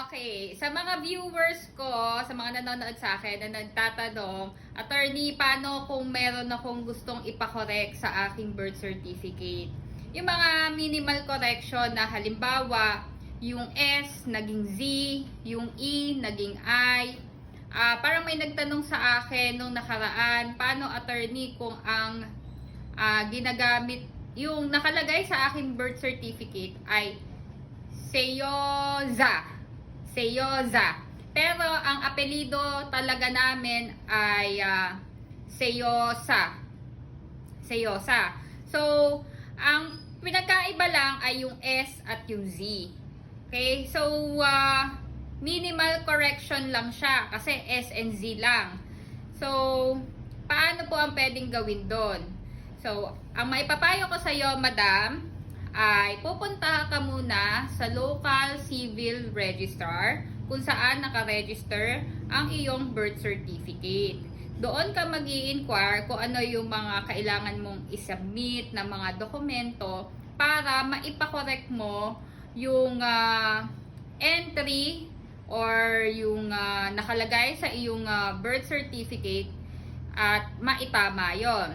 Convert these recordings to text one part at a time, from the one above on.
Okay, sa mga viewers ko, sa mga nanonood sa akin na nagtatanong, attorney, paano kung meron akong gustong ipakorek sa aking birth certificate? Yung mga minimal correction na halimbawa, yung S naging Z, yung E naging I. Parang may nagtanong sa akin nung nakaraan, paano attorney kung ang ginagamit, yung nakalagay sa aking birth certificate ay Seyoza. Pero ang apelido talaga namin ay Seyosa. So, ang pinagkaiba lang ay yung S at yung Z. Okay? So, minimal correction lang siya kasi S and Z lang. So, paano po ang pwedeng gawin doon? So, ang maipapayo ko sa iyo, madam, ay pupunta ka muna sa local civil registrar kung saan nakaregister ang iyong birth certificate. Doon ka mag-i-inquire kung ano yung mga kailangan mong isubmit na mga dokumento para maipakorek mo yung entry or yung nakalagay sa iyong birth certificate at maitama yon.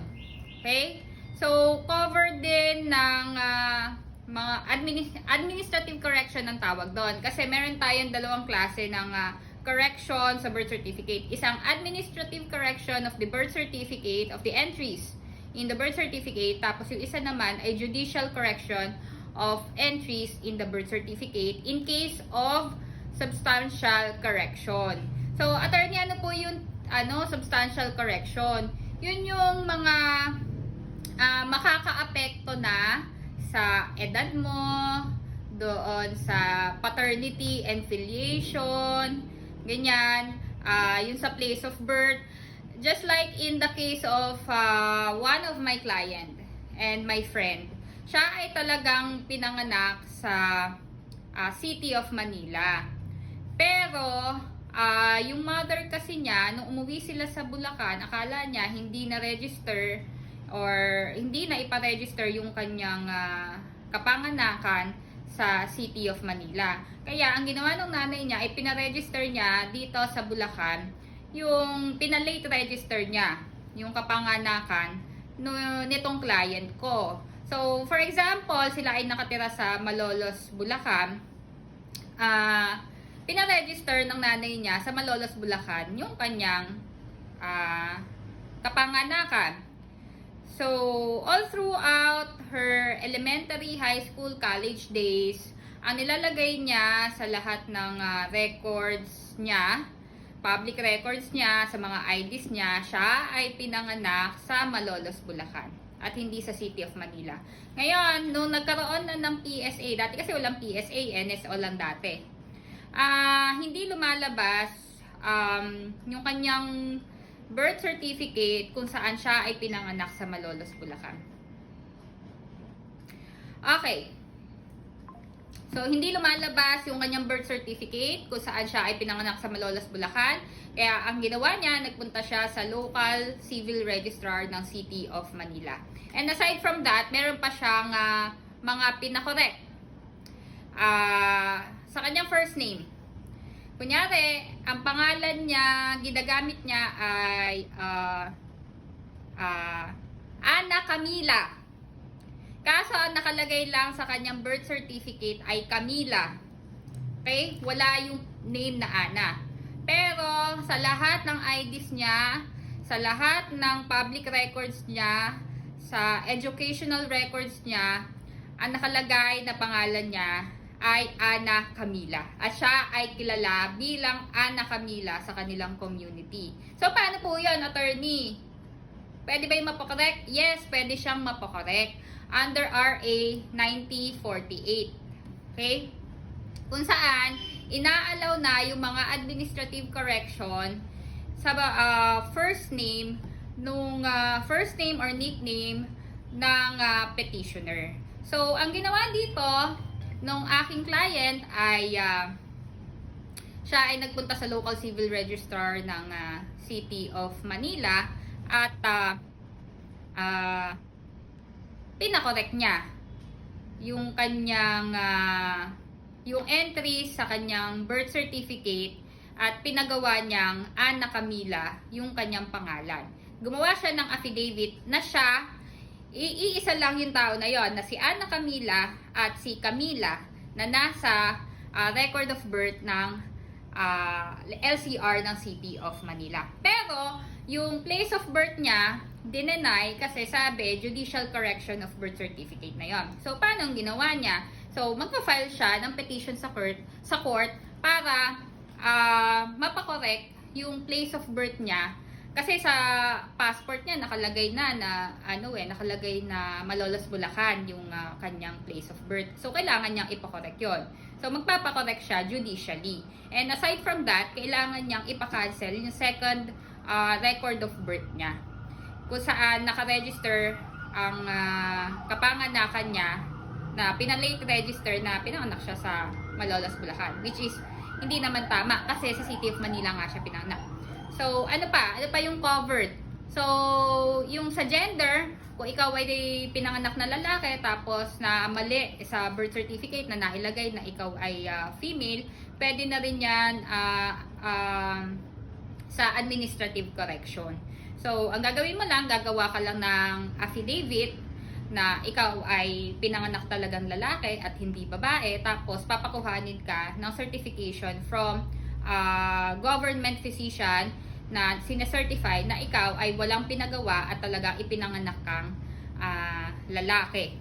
Okay? So, covered din ng mga administrative correction ng tawag doon. Kasi meron tayong dalawang klase ng correction sa birth certificate. Isang administrative correction of the birth certificate, of the entries in the birth certificate. Tapos yung isa naman ay judicial correction of entries in the birth certificate in case of substantial correction. So, attorney, ano po yung substantial correction? Yun yung mga makakaapekto na sa edad mo, doon sa paternity and filiation, ganyan, yung sa place of birth. Just like in the case of one of my client and my friend, siya ay talagang pinanganak sa City of Manila. Pero, yung mother kasi niya, nung umuwi sila sa Bulacan, akala niya hindi na-register or hindi na ipa-register yung kanyang kapanganakan sa City of Manila. Kaya, ang ginawa ng nanay niya ay pina-register niya dito sa Bulacan yung pina-late register niya, yung kapanganakan nitong client ko. So, for example, sila ay nakatira sa Malolos, Bulacan. Pina-register ng nanay niya sa Malolos, Bulacan yung kanyang kapanganakan. So, all throughout her elementary, high school, college days, ang nilalagay niya sa lahat ng records niya, public records niya, sa mga IDs niya, siya ay pinanganak sa Malolos, Bulacan at hindi sa City of Manila. Ngayon, nung nagkaroon na ng PSA, dati kasi walang PSA, NSO lang dati. Hindi lumalabas yung kanyang birth certificate kung saan siya ay pinanganak sa Malolos, Bulacan. Okay. So, hindi lumalabas yung kanyang birth certificate kung saan siya ay pinanganak sa Malolos, Bulacan. Kaya, ang ginawa niya, nagpunta siya sa local civil registrar ng City of Manila. And aside from that, meron pa siyang mga pinakorek sa kanyang first name. Kunyari, ang pangalan niya, ginagamit niya ay Ana Camila. Kaso, nakalagay lang sa kanyang birth certificate ay Camila. Okay? Wala yung name na Ana. Pero, sa lahat ng IDs niya, sa lahat ng public records niya, sa educational records niya, ang nakalagay na pangalan niya ay Ana Camila. At siya ay kilala bilang Ana Camila sa kanilang community. So, paano po yun, attorney? Pwede ba yung mapakorek? Yes, pwede siyang mapakorek. Under RA 9048. Okay? Kung saan, inaalaw na yung mga administrative correction sa first name first name or nickname ng petitioner. So, ang ginawa dito nung aking client ay siya ay nagpunta sa local civil registrar ng City of Manila at pinakorek niya yung kanyang yung entry sa kanyang birth certificate at pinagawa niyang Ana Camila yung kanyang pangalan. Gumawa siya ng affidavit na siya, iisa lang yung tao na yon, na si Ana Camila at si Camila na nasa record of birth ng LCR ng City of Manila. Pero yung place of birth niya, dinenay kasi sabi judicial correction of birth certificate na yon. So paano ang ginawa niya? So magpa-file siya ng petition sa court para mapakorek yung place of birth niya. Kasi sa passport niya nakalagay na nakalagay na Malolos, Bulacan yung kanyang place of birth. So kailangan niyang ipakorek 'yon. So magpapakorek siya judicially. And aside from that, kailangan niyang ipa-cancel yung second record of birth niya, kung saan naka-register ang kapanganakan niya na pinalate register na pinanganak siya sa Malolos, Bulacan, which is hindi naman tama kasi sa City of Manila nga siya pinanganak. So, ano pa yung covered? So, yung sa gender, kung ikaw ay pinanganak na lalaki tapos na mali sa birth certificate na nailagay na ikaw ay female, pwede na rin yan sa administrative correction. So, ang gagawin mo lang, gagawa ka lang ng affidavit na ikaw ay pinanganak talagang lalaki at hindi babae, tapos papakuhanin ka ng certification from government physician na sinecertify na ikaw ay walang pinagawa at talagang ipinanganak kang lalaki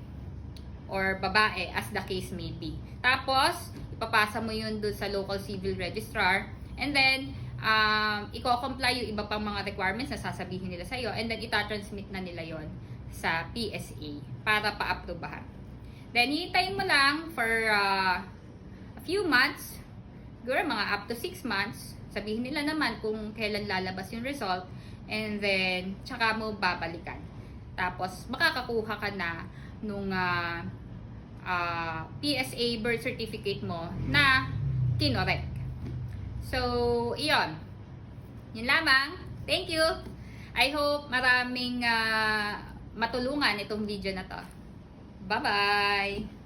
or babae as the case may be. Tapos, ipapasa mo yun dun sa local civil registrar, and then i-comply yung iba pang mga requirements na sasabihin nila sa'yo, and then itatransmit na nila yon sa PSA para pa-aprobahan. Then, hihintayin mo lang for a few months, siguro mga up to 6 months, sabihin nila naman kung kailan lalabas yung result, and then, tsaka mo babalikan. Tapos, makakakuha ka na nung PSA birth certificate mo na kinorek. So, iyon. Yun lamang. Thank you. I hope maraming matulungan itong video na to. Bye-bye!